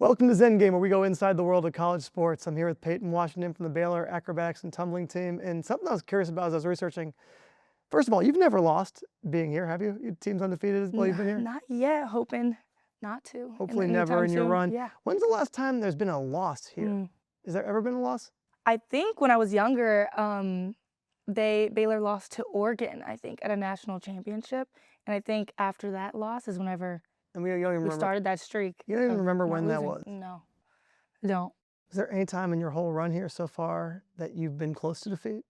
Welcome to Zen Game, where we go inside the world of college sports. I'm here with Payton Washington from the Baylor Acrobatics and Tumbling team. And something I was curious about as I was researching, first of all, you've never lost being here, have you? Your team's undefeated while you've been here? Not yet, hoping not to. Hopefully never in your run. Yeah. When's the last time there's been a loss here? Has there ever been a loss? I think when I was younger, Baylor lost to Oregon, I think, at a national championship. And I think after that loss is whenever And we don't even we remember. started that streak. You don't even remember not when that losing. was? No, I don't. Is there any time in your whole run here so far that you've been close to defeat?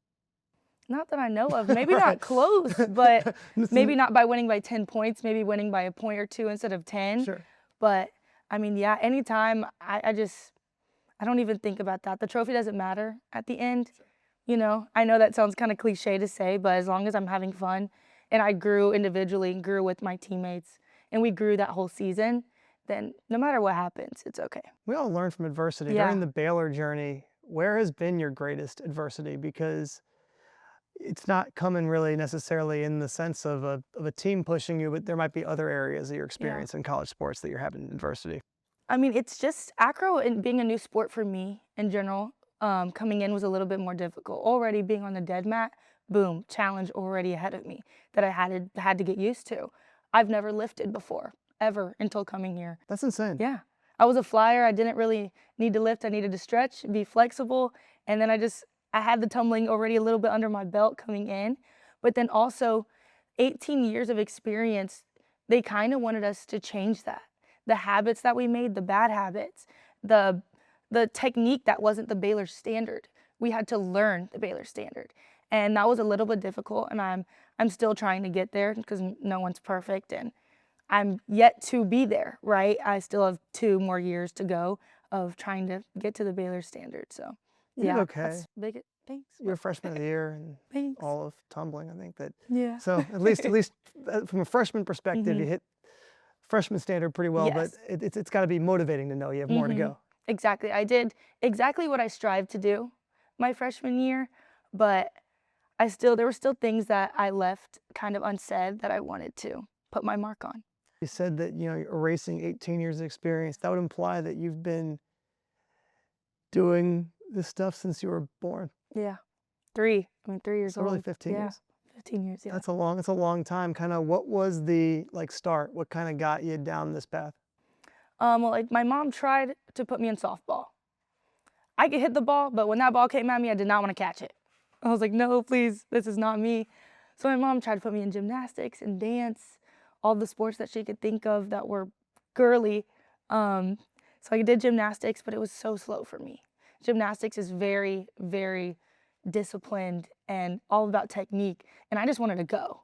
Not that I know of. Maybe Right. not close, but Listen, maybe not by winning by 10 points, maybe winning by a point or two instead of 10. Sure. But I mean, yeah, anytime I don't even think about that. The trophy doesn't matter at the end. You know, I know that sounds kind of cliche to say, but as long as I'm having fun and I grew individually and grew with my teammates and we grew that whole season, then no matter what happens, it's okay. We all learn from adversity. Yeah. During the Baylor journey, where has been your greatest adversity? Because it's not coming really necessarily in the sense of a team pushing you, but there might be other areas that you're experiencing in college sports that you're having adversity. I mean, it's just acro and being a new sport for me in general, coming in was a little bit more difficult. Already being on the dead mat, boom, challenge already ahead of me that I had to get used to. I've never lifted before, ever, until coming here. That's insane. Yeah. I was a flyer. I didn't really need to lift. I needed to stretch, be flexible. And then I had the tumbling already a little bit under my belt coming in. But then also 18 years of experience, they kind of wanted us to change that. The habits that we made, the bad habits, the technique that wasn't the Baylor Standard. We had to learn the Baylor Standard. And that was a little bit difficult. And I'm still trying to get there because no one's perfect. And I'm yet to be there, right? I still have 2 more years to go of trying to get to the Baylor Standard. So, You did yeah, okay. that's big. Thanks. You're a freshman of the year and Thanks. all of tumbling, I think that. Yeah. So at least from a freshman perspective, you hit freshman standard pretty well, Yes. but it's got to be motivating to know you have more to go. Exactly. I did exactly what I strived to do my freshman year, but there were still things that I left kind of unsaid that I wanted to put my mark on. You said that, you're erasing 18 years of experience. That would imply that you've been doing this stuff since you were born. Yeah. 3 years So old. really 15 yeah. years. 15 years, yeah. That's a long time. Kind of what was the start? What kind of got you down this path? Well, my mom tried to put me in softball. I could hit the ball, but when that ball came at me, I did not want to catch it. I was like, no, please, this is not me. So my mom tried to put me in gymnastics and dance, all the sports that she could think of that were girly. So I did gymnastics, but it was so slow for me. Gymnastics is very, very disciplined and all about technique, and I just wanted to go.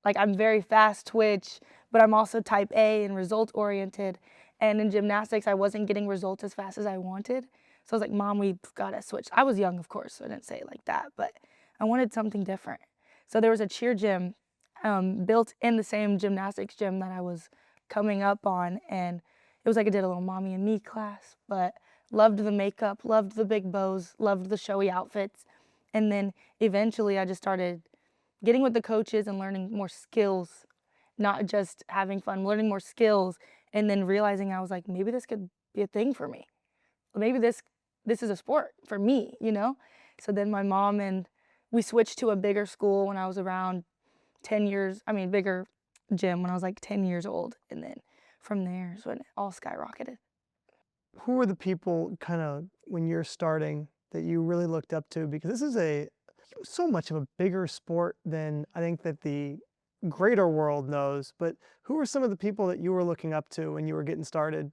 Like, I'm very fast twitch, but I'm also type A and result oriented. And in gymnastics, I wasn't getting results as fast as I wanted. So I was like, Mom, we've got to switch. I was young, of course, so I didn't say it like that, but I wanted something different. So there was a cheer gym built in the same gymnastics gym that I was coming up on. And it was like I did a little mommy and me class, but loved the makeup, loved the big bows, loved the showy outfits. And then eventually I just started getting with the coaches and learning more skills, not just having fun, learning more skills, and then realizing I was like, maybe this could be a thing for me. Maybe this is a sport for me, So then my mom and we switched to a bigger school when I was around 10 years, bigger gym when I was like 10 years old. And then from there is when it all skyrocketed. Who are the people kind of when you're starting that you really looked up to? Because this is so much of a bigger sport than I think that the greater world knows. But who are some of the people that you were looking up to when you were getting started?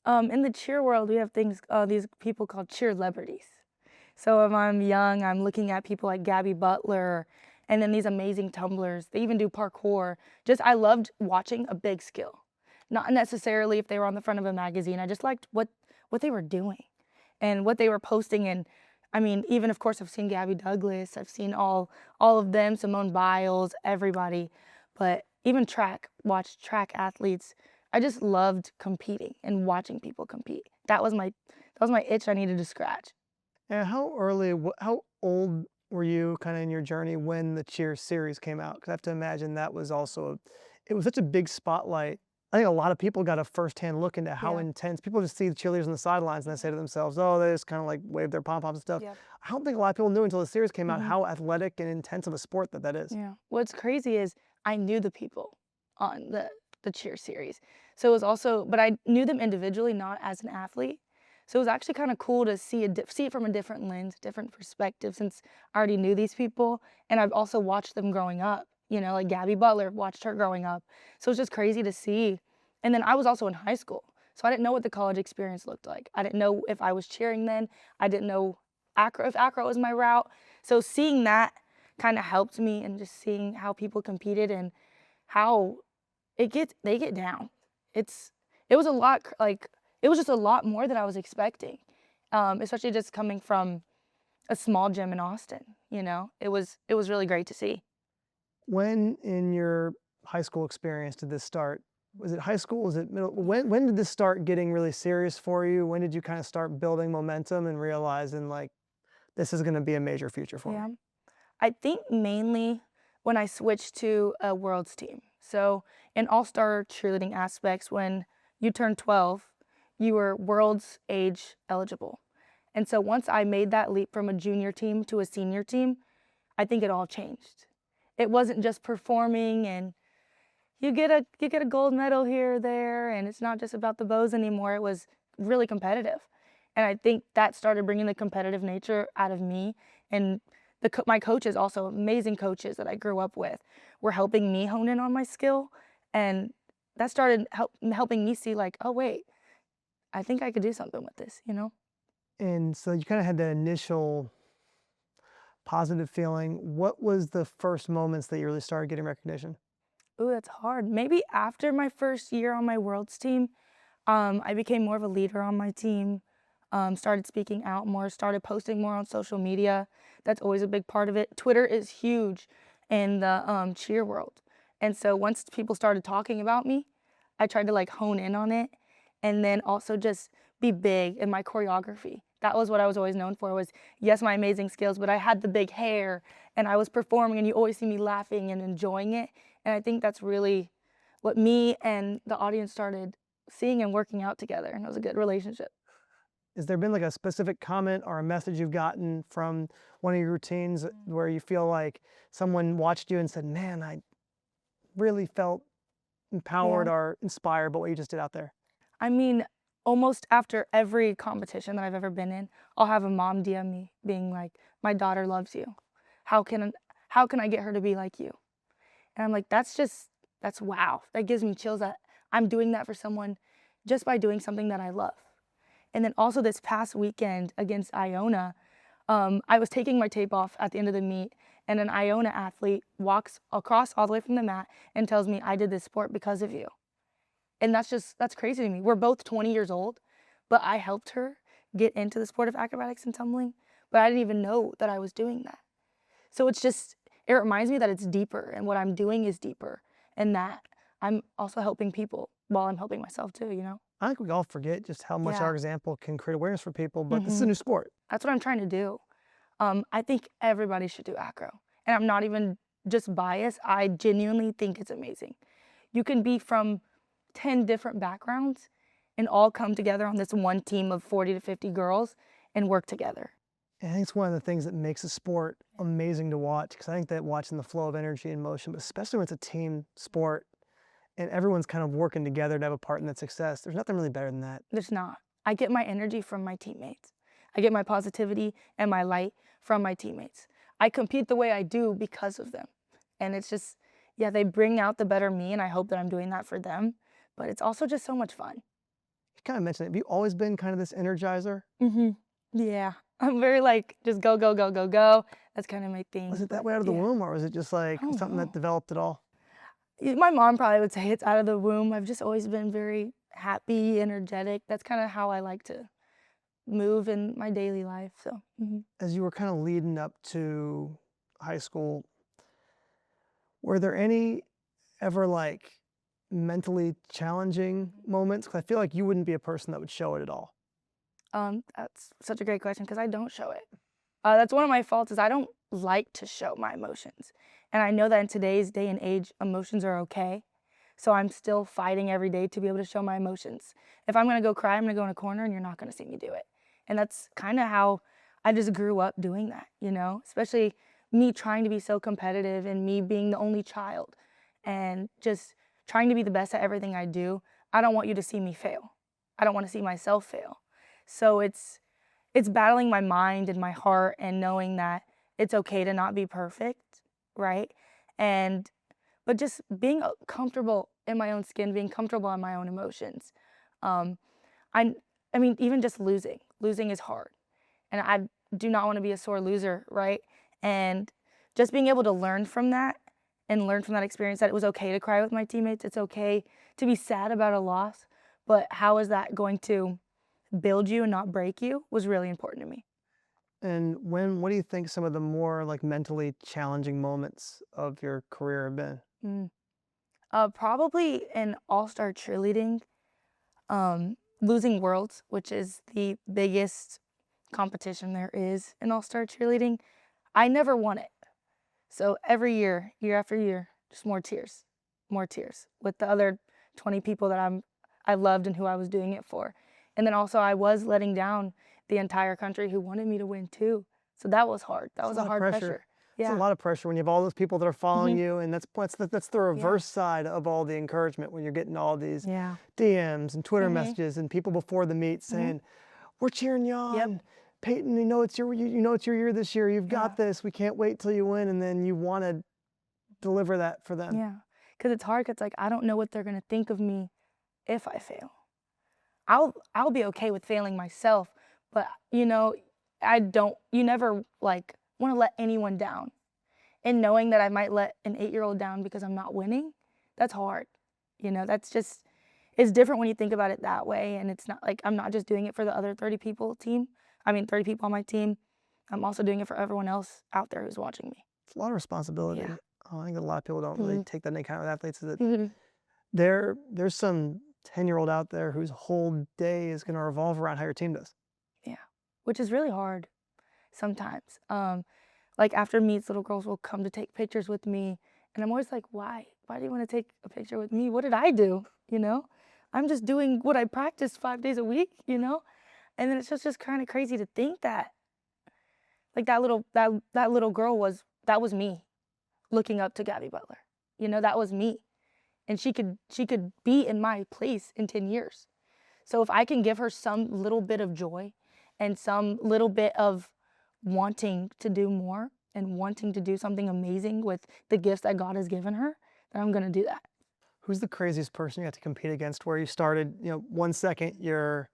In the cheer world, we have these people called cheer celebrities. So if I'm young, I'm looking at people like Gabby Butler, and then these amazing tumblers. They even do parkour. I loved watching a big skill. Not necessarily if they were on the front of a magazine. I just liked what they were doing and what they were posting. And even of course I've seen Gabby Douglas. I've seen all of them, Simone Biles, everybody. But even watched track athletes. I just loved competing and watching people compete. That was my itch I needed to scratch. And how old were you kind of in your journey when the cheer series came out? Because I have to imagine that was also, it was such a big spotlight I think a lot of people got a firsthand look into how Yeah. intense people just see the cheerleaders on the sidelines and they say to themselves, oh, they just kind of like wave their pom poms and stuff. Yeah. I don't think a lot of people knew until the series came out Mhm. how athletic and intense of a sport that is. Yeah. What's crazy is I knew the people on the cheer series. So it was also, but I knew them individually, not as an athlete. So it was actually kind of cool to see it from a different lens, different perspective, since I already knew these people, and I've also watched them growing up. You know, like Gabby Butler, watched her growing up. So it's just crazy to see. And then I was also in high school, so I didn't know what the college experience looked like. I didn't know if I was cheering then. I didn't know if acro was my route. So seeing that kind of helped me, and just seeing how people competed and how they get down. It's it was a lot like it was just a lot more than I was expecting, especially just coming from a small gym in Austin. You know, it was really great to see. When in your high school experience did this start? Was it high school? Was it middle? When did this start getting really serious for you? When did you kind of start building momentum and realizing like this is going to be a major future for me? Yeah, I think mainly when I switched to a world's team. So in all-star cheerleading aspects, when you turn 12, you were world's age eligible. And so once I made that leap from a junior team to a senior team, I think it all changed. It wasn't just performing and you get a gold medal here or there, and it's not just about the bows anymore. It was really competitive. And I think that started bringing the competitive nature out of me, and my coaches, also amazing coaches that I grew up with, were helping me hone in on my skill, and that started helping me see like, oh wait, I think I could do something with this, you know? And so you kind of had that initial positive feeling. What was the first moments that you really started getting recognition? Ooh, that's hard. Maybe after my first year on my world's team, I became more of a leader on my team, started speaking out more, started posting more on social media. That's always a big part of it. Twitter is huge in the cheer world. And so once people started talking about me, I tried to like hone in on it, and then also just be big in my choreography. That was what I was always known for, was yes, my amazing skills, but I had the big hair and I was performing, and you always see me laughing and enjoying it. And I think that's really what me and the audience started seeing and working out together, and it was a good relationship. Has there been like a specific comment or a message you've gotten from one of your routines where you feel like someone watched you and said, man, I really felt Yeah. empowered or inspired by what you just did out there? I mean, almost after every competition that I've ever been in, I'll have a mom DM me being like, "My daughter loves you. How can how can I get her to be like you?" And I'm like, that's wow. That gives me chills that I'm doing that for someone just by doing something that I love. And then also this past weekend against Iona, I was taking my tape off at the end of the meet, and an Iona athlete walks across all the way from the mat and tells me, "I did this sport because of you." And that's crazy to me. We're both 20 years old, but I helped her get into the sport of acrobatics and tumbling, but I didn't even know that I was doing that. So it reminds me that it's deeper, and what I'm doing is deeper, and that I'm also helping people while I'm helping myself too, you know? I think we all forget just how much Yeah. our example can create awareness for people, but this is a Mhm. new sport. That's what I'm trying to do. I think everybody should do acro, and I'm not even just biased. I genuinely think it's amazing. You can be from 10 different backgrounds and all come together on this one team of 40 to 50 girls and work together. And I think it's one of the things that makes a sport amazing to watch because I think that watching the flow of energy and motion, but especially when it's a team sport and everyone's kind of working together to have a part in that success, there's nothing really better than that. There's not. I get my energy from my teammates. I get my positivity and my light from my teammates. I compete the way I do because of them. And it's just, yeah, they bring out the better me, and I hope that I'm doing that for them. But it's also just so much fun. You kind of mentioned it. Have you always been kind of this energizer? Hmm. Yeah. I'm very like, just go, go, go, go, go. That's kind of my thing. Was it that But way out of the yeah, womb or was it just like I don't something that know. developed at all? My mom probably would say it's out of the womb. I've just always been very happy, energetic. That's kind of how I like to move in my daily life. So, As you were kind of leading up to high school, were there any ever like mentally challenging moments? Because I feel like you wouldn't be a person that would show it at all. that's such a great question because I don't show it. That's one of my faults is I don't like to show my emotions, and I know that in today's day and age, emotions are okay. So I'm still fighting every day to be able to show my emotions. If I'm gonna go cry, I'm gonna go in a corner and you're not gonna see me do it. And that's kind of how I just grew up doing that, you know, especially me trying to be so competitive and me being the only child and just trying to be the best at everything I do. I don't want you to see me fail. I don't want to see myself fail. So it's battling my mind and my heart and knowing that it's okay to not be perfect, right? And but just being comfortable in my own skin, being comfortable in my own emotions. Um, I I mean, even just losing is hard, and I do not want to be a sore loser, right? And just being able to learn from that and learn from that experience that it was okay to cry with my teammates. It's okay to be sad about a loss, but how is that going to build you and not break you was really important to me. And what do you think some of the more like mentally challenging moments of your career have been? Mm. Probably in all-star cheerleading, losing worlds, which is the biggest competition there is in all-star cheerleading. I never won it. So every year, year after year, just more tears with the other 20 people that I loved and who I was doing it for. And then also I was letting down the entire country who wanted me to win too. So that was hard. That It's was a a lot of hard pressure. pressure. It's a Yeah. lot of pressure when you have all those people that are following hmm you, and that's the Yeah. reverse side of all the encouragement when you're getting all these Yeah. DMs and Twitter hmm messages and people before the meet hmm saying, "We're cheering you Yep. on, Peyton. You know it's your year this year. You've Yeah. got this. We can't wait till you win." And then you want to deliver that for them. Yeah. Because it's hard. Cause like I don't know what they're gonna think of me if I fail. I'll be okay with failing myself, but you know, I don't. You never like want to let anyone down. And knowing that I might let an 8-year-old down because I'm not winning, that's hard. You know, that's just it's different when you think about it that way. And it's not like I'm not just doing it for the other 30 people on my team. I'm also doing it for everyone else out there who's watching me. It's a lot of responsibility. Yeah. I think a lot of people don't really hmm take that into account with athletes. Is that hmm there's some 10-year-old out there whose whole day is going to revolve around how your team does. Yeah. Which is really hard sometimes. Like after meets, little girls will come to take pictures with me. And I'm always like, why? Why do you want to take a picture with me? What did I do? You know? I'm just doing what I practice 5 days a week, you know? And then it's just kind of crazy to think that. Like that little girl that was me looking up to Gabby Butler. You know, that was me. And she could be in my place in 10 years. So if I can give her some little bit of joy and some little bit of wanting to do more and wanting to do something amazing with the gifts that God has given her, then I'm going to do that. Who's the craziest person you had to compete against where you started, 1 second you're,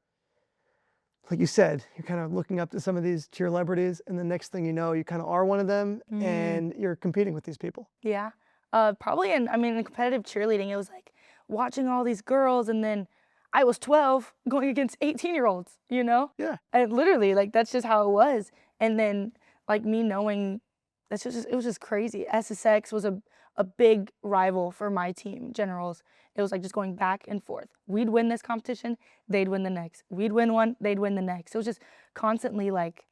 like you said, you're kind of looking up to some of these cheer celebrities, and the next thing you know, you kind of are one of them and you're competing with these people. Yeah. Probably in competitive cheerleading, it was like watching all these girls and then I was 12 going against 18-year-olds, you know? Yeah. And literally, like that's just how it was. And then like me knowing it was just crazy. SSX was a big rival for my team, Generals. It was like just going back and forth. We'd win this competition, they'd win the next. We'd win one, they'd win the next. It was just constantly like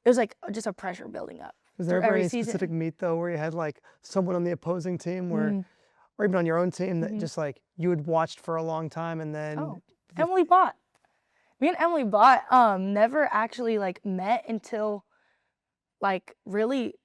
it was like just a pressure building up Was there through ever every any specific season. meet though where you had like someone on the opposing team where, Mm. or even on your own team that Mhm. just like you had watched for a long time and then Oh, Emily Bott. Me and Emily Bott never actually like met until like really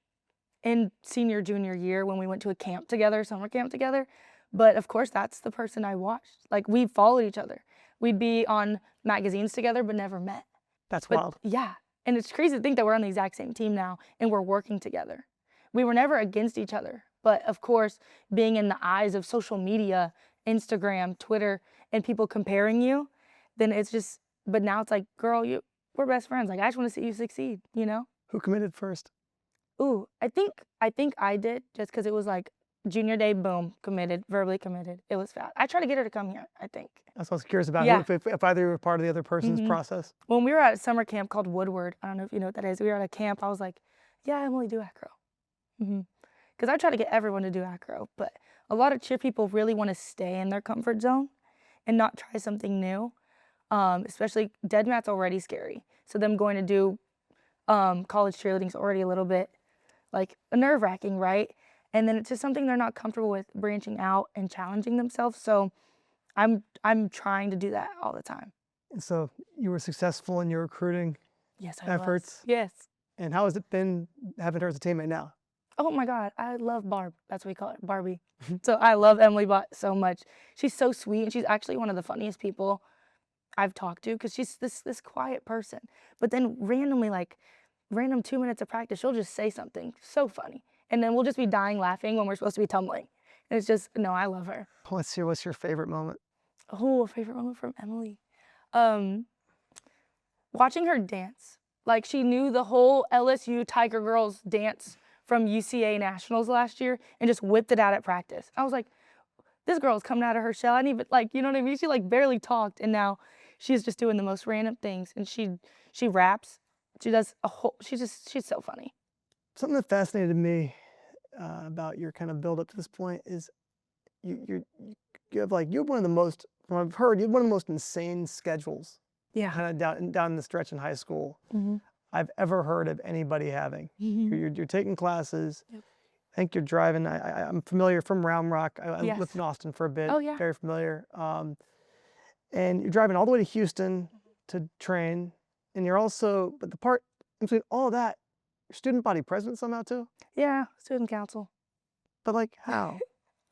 in senior junior year when we went to a camp together, summer camp together. But of course, that's the person I watched. Like we followed each other. We'd be on magazines together, but never met. that's But wild. yeah, and it's crazy to think that we're on the exact same team now and we're working together. We were never against each other. But of course, being in the eyes of social media, Instagram, Twitter, and people comparing you, then it's just, but now it's like, girl, we're best friends. Like, I just want to see you succeed, you know? Who committed first? Ooh, I think I did just because it was like junior day, boom, committed, verbally committed. It was fast. I tried to get her to come here, I think. That's what I was curious about. Yeah. If either were part of the other person's Mhm. process. When we were at a summer camp called Woodward, I don't know if you know what that is. We were at a camp. I was like, yeah, Emily, do acro. Because I try to get everyone to do acro, but a lot of cheer people really want to stay in their comfort zone and not try something new. Especially dead mat's already scary. So them going to do college cheerleading is already a little bit like nerve-wracking, right? And then it's just something they're not comfortable with, branching out and challenging themselves. So I'm trying to do that all the time. And so you were successful in your recruiting Yes, I efforts. was. Yes. And how has it been having her as a teammate now? Oh my God, I love Barb. That's what we call her, Barbie. So I love Emily Bott so much. She's so sweet, and she's actually one of the funniest people I've talked to, because she's this quiet person. But then randomly, like random 2 minutes of practice, she'll just say something so funny, and then we'll just be dying laughing when we're supposed to be tumbling. And it's just, no, I love her. What's your favorite moment? Oh, a favorite moment from Emily. Um, Watching her dance. Like, she knew the whole LSU Tiger Girls dance from UCA Nationals last year and just whipped it out at practice. I was like, this girl's coming out of her shell. I didn't even, like, you know what I mean? She like barely talked, and now she's just doing the most random things. And she raps. She does a whole, she's so funny. Something that fascinated me about your kind of build up to this point is you have one of the most, from what I've heard, you have one of the most insane schedules Yeah. kind of down the stretch in high school Mm-hmm. I've ever heard of anybody having. Mm-hmm. You're taking classes. Yep. I think you're driving. I'm familiar from Round Rock. I Yes. lived in Austin for a bit. Oh, yeah. Very familiar. And you're driving all the way to Houston to train. And you're also, but the part in between all of that, you're student body president somehow too. Yeah, student council. But like how?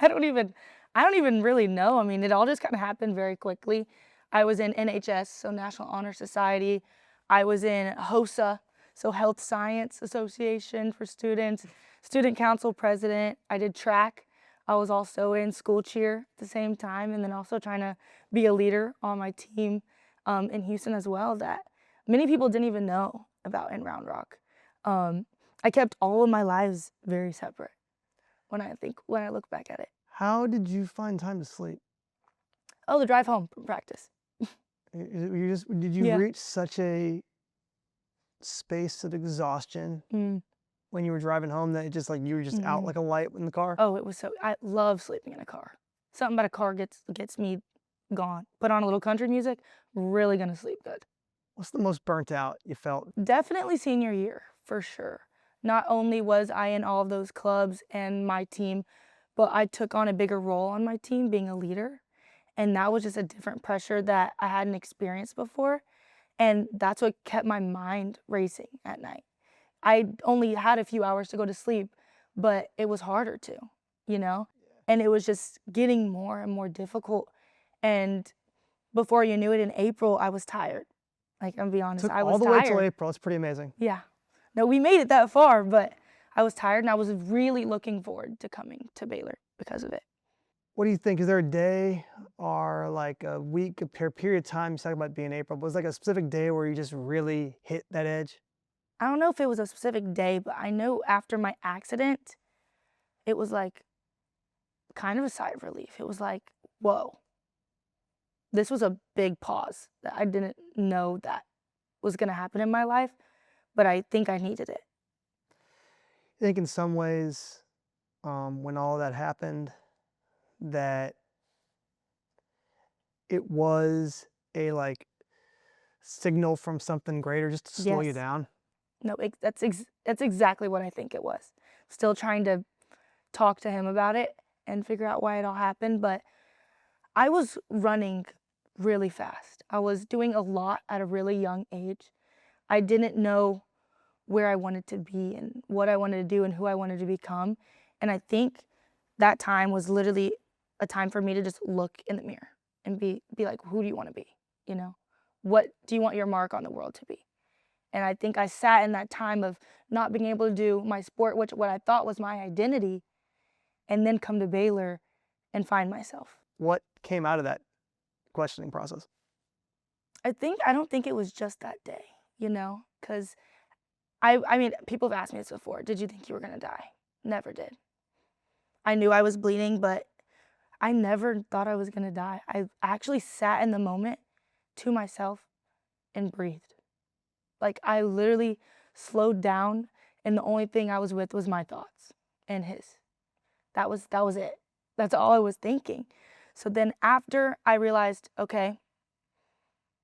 I don't even really know. I mean, it all just kind of happened very quickly. I was in NHS, so National Honor Society. I was in HOSA, so Health Science Association for Students, student council president. I did track. I was also in school cheer at the same time, and then also trying to be a leader on my team in Houston as well, that many people didn't even know about in Round Rock. I kept all of my lives very separate when I look back at it. How did you find time to sleep? Oh, the drive home from practice. Did you Yeah. reach such a space of exhaustion when you were driving home that it just like you were just out like a light in the car? Oh, it was so, I love sleeping in a car. Something about a car gets me gone. Put on a little country music, really gonna sleep good. What's the most burnt out you felt? Definitely senior year, for sure. Not only was I in all of those clubs and my team, but I took on a bigger role on my team, being a leader. And that was just a different pressure that I hadn't experienced before. And that's what kept my mind racing at night. I only had a few hours to go to sleep, but it was harder to, you know? And it was just getting more and more difficult. And before you knew it, in April, I was tired. Like, I'm gonna be honest, Took I was all the tired. way till April. It's pretty amazing. Yeah. No, we made it that far, but I was tired, and I was really looking forward to coming to Baylor because of it. What do you think? Is there a day or like a week, a period of time, you talk about being April, but was like a specific day where you just really hit that edge? I don't know if it was a specific day, but I know after my accident, it was like kind of a sigh of relief. It was like, whoa, this was a big pause that I didn't know that was gonna happen in my life, but I think I needed it. I think in some ways, when all of that happened, that it was a like signal from something greater just to slow you Yes. down. No, that's exactly what I think it was. Still trying to talk to him about it and figure out why it all happened, but I was running really fast. I was doing a lot at a really young age. I didn't know where I wanted to be and what I wanted to do and who I wanted to become. And I think that time was literally a time for me to just look in the mirror and be like, who do you want to be? You know, what do you want your mark on the world to be? And I think I sat in that time of not being able to do my sport, which what I thought was my identity, and then come to Baylor and find myself. What came out of that questioning process? I don't think it was just that day, you know, because I mean, people have asked me this before. Did you think you were gonna die? Never did. I knew I was bleeding, but I never thought I was gonna die. I actually sat in the moment to myself and breathed. Like, I literally slowed down, and the only thing I was with was my thoughts and his. That was it. That's all I was thinking. So then after I realized, okay,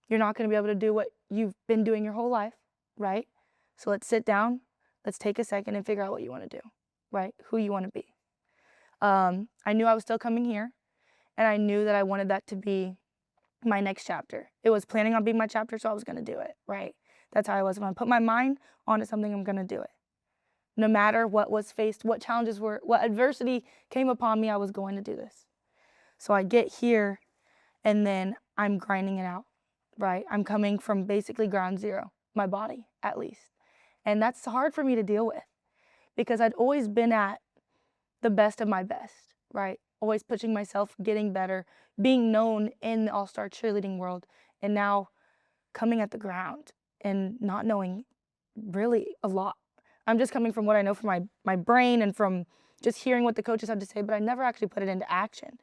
you're not gonna be able to do what you've been doing your whole life, right? So let's sit down, let's take a second and figure out what you wanna do, right? Who you wanna be. I knew I was still coming here, and I knew that I wanted that to be my next chapter. It was planning on being my chapter, so I was going to do it, right? That's how I was. When I put my mind onto something, I'm going to do it. No matter what was faced, what challenges were, what adversity came upon me, I was going to do this. So I get here, and then I'm grinding it out, right? I'm coming from basically ground zero, my body at least. And that's hard for me to deal with because I'd always been at the best of my best, right? Always pushing myself, getting better, being known in the all-star cheerleading world, and now coming at the ground and not knowing really a lot. I'm just coming from what I know from my brain and from just hearing what the coaches had to say, but I never actually put it into action.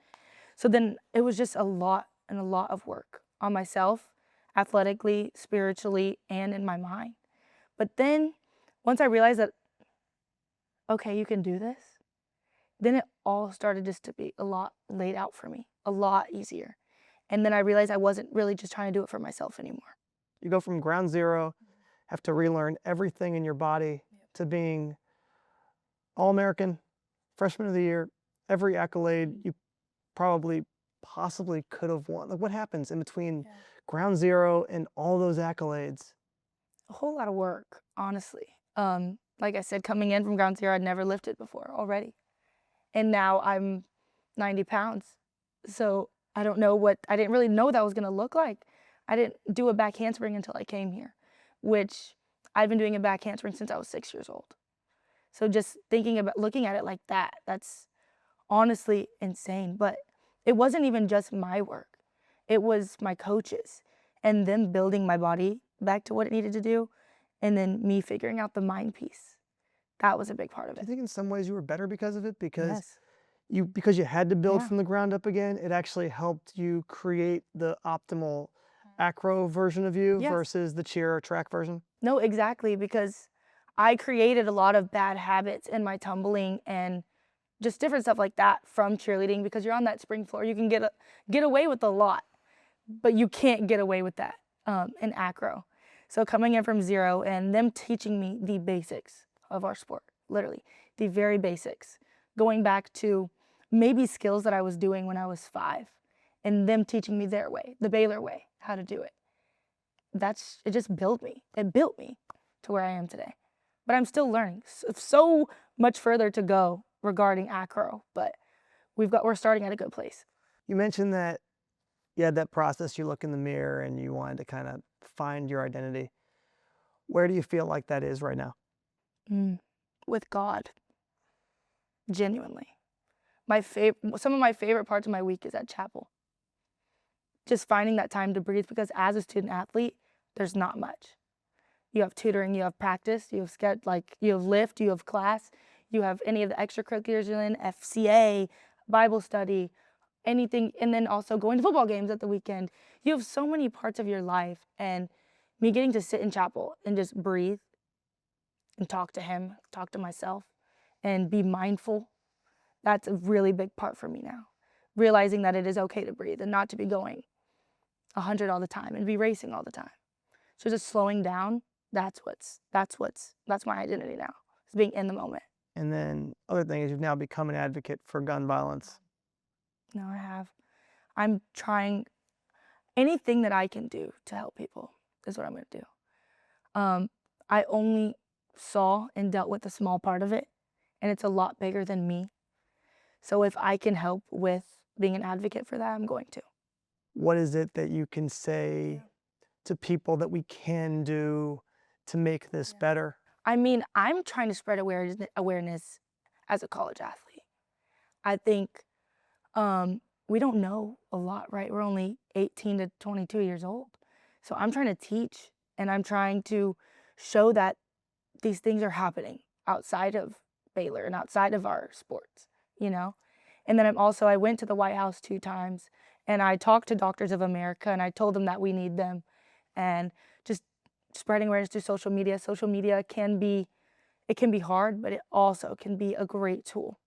So then it was just a lot and a lot of work on myself, athletically, spiritually, and in my mind. But then once I realized that, okay, you can do this, then it all started just to be a lot laid out for me, a lot easier. And then I realized I wasn't really just trying to do it for myself anymore. You go from ground zero, have to relearn everything in your body to being All-American, Freshman of the Year, every accolade you probably possibly could have won. Like, what happens in between ground zero and all those accolades? A whole lot of work, honestly. Like I said, coming in from ground zero, I'd never lifted before already. And now I'm 90 pounds. So I didn't really know what that was going to look like. I didn't do a back handspring until I came here, which I've been doing a back handspring since I was 6 years old. So just thinking about looking at it like that, that's honestly insane. But it wasn't even just my work. It was my coaches and them building my body back to what it needed to do, and then me figuring out the mind piece. That was a big part of Do it. you think in some ways you were better because of it? Because Yes. because you had to build Yeah. from the ground up again, it actually helped you create the optimal acro version of you Yes. versus the cheer or track version? No, exactly, because I created a lot of bad habits in my tumbling and just different stuff like that from cheerleading, because you're on that spring floor. You can get away with a lot, but you can't get away with that in acro. So coming in from zero and them teaching me the basics of our sport, literally the very basics, going back to maybe skills that I was doing when I was 5, and them teaching me their way, the Baylor way, how to do it. It just built me. It built me to where I am today. But I'm still learning. So much further to go regarding acro, but we're starting at a good place. You mentioned that you had that process, you look in the mirror and you wanted to kind of find your identity. Where do you feel like that is right now? With God, genuinely. Some of my favorite parts of my week is at chapel. Just finding that time to breathe, because as a student athlete, there's not much. You have tutoring, you have practice, you have lift, you have class, you have any of the extracurriculars you're in, FCA, Bible study, anything, and then also going to football games at the weekend. You have so many parts of your life, and me getting to sit in chapel and just breathe and talk to him, talk to myself, and be mindful, that's a really big part for me now. Realizing that it is okay to breathe and not to be going 100 all the time and be racing all the time. So just slowing down, that's my identity now, is being in the moment. And then other thing is you've now become an advocate for gun violence. No, I have. I'm trying anything that I can do to help people is what I'm going to do. I only saw and dealt with a small part of it, and it's a lot bigger than me. So if I can help with being an advocate for that, I'm going to. What is it that you can say to people that we can do to make this better? I mean, I'm trying to spread awareness as a college athlete. I think we don't know a lot, right? We're only 18 to 22 years old. So I'm trying to teach, and I'm trying to show that these things are happening outside of Baylor and outside of our sports, you know? And then I went to the White House 2 times, and I talked to Doctors of America, and I told them that we need them. And just spreading awareness through social media. Social media can be hard, but it also can be a great tool.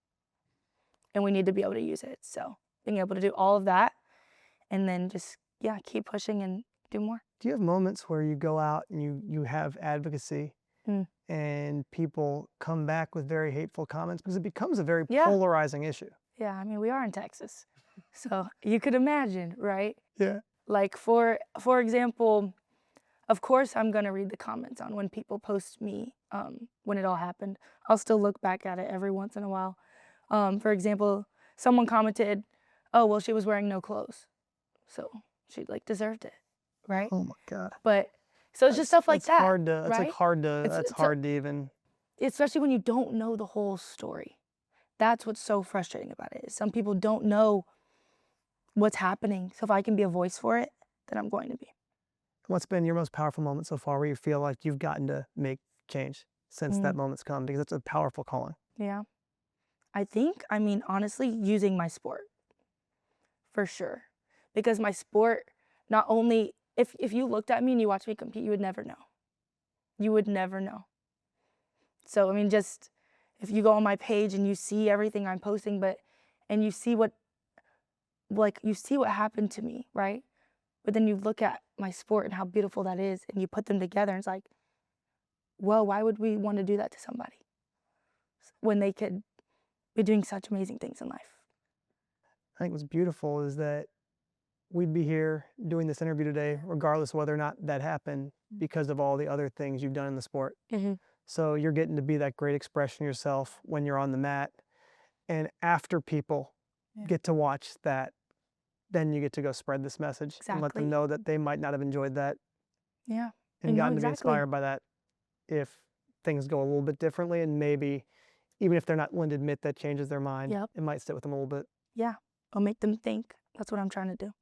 And we need to be able to use it. So being able to do all of that, and then just, keep pushing and do more. Do you have moments where you go out and you have advocacy Mm. and people come back with very hateful comments because it becomes a very Yeah. polarizing issue. Yeah, I mean, we are in Texas. So you could imagine, right? Yeah. Like for example, of course I'm gonna read the comments on when people post me when it all happened. I'll still look back at it every once in a while. For example, someone commented, "Oh, well, she was wearing no clothes, so she like deserved it, right?" Oh my God. But so it's just stuff like that, Hard to, right? that's hard to even. Especially when you don't know the whole story. That's what's so frustrating about it. Is some people don't know what's happening. So if I can be a voice for it, then I'm going to be. What's been your most powerful moment so far where you feel like you've gotten to make change since that moment's come? Because it's a powerful calling. Yeah. I mean, honestly, using my sport for sure. Because my sport, not only, if you looked at me and you watched me compete, you would never know. You would never know. So, I mean, just if you go on my page and you see everything I'm posting, and you see what happened to me, right? But then you look at my sport and how beautiful that is, and you put them together, and it's like, well, why would we want to do that to somebody when they could be doing such amazing things in life? I think what's beautiful is that we'd be here doing this interview today, regardless of whether or not that happened, because of all the other things you've done in the sport. Mm-hmm. So you're getting to be that great expression of yourself when you're on the mat. And after people get to watch that, then you get to go spread this message and let them Exactly. know that they might not have enjoyed that Yeah. and know gotten to be exactly. inspired by that if things go a little bit differently. And maybe even if they're not willing to admit that changes their mind, Yep. it might sit with them a little bit. Yeah. I'll make them think. That's what I'm trying to do.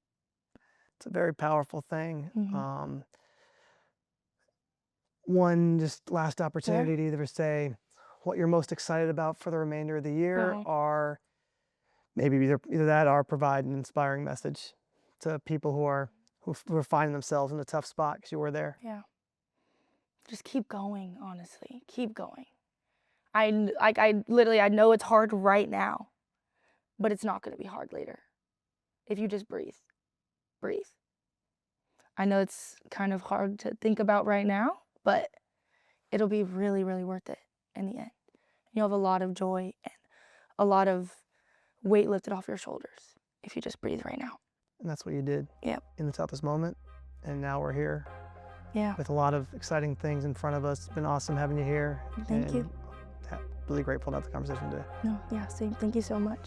It's a very powerful thing. Mm-hmm. One just last opportunity to either say what you're most excited about for the remainder of the year, Uh-huh. or maybe either that or provide an inspiring message to people who are finding themselves in a tough spot because you were there. Yeah. Just keep going, honestly. Keep going. I know it's hard right now, but it's not going to be hard later. If you just breathe. Breathe. I know it's kind of hard to think about right now, but it'll be really, really worth it in the end. You'll have a lot of joy and a lot of weight lifted off your shoulders if you just breathe right now. And that's what you did in the toughest moment. And now we're here with a lot of exciting things in front of us. It's been awesome having you here. Thank you. Really grateful to have the conversation today. No, yeah, same. Thank you so much.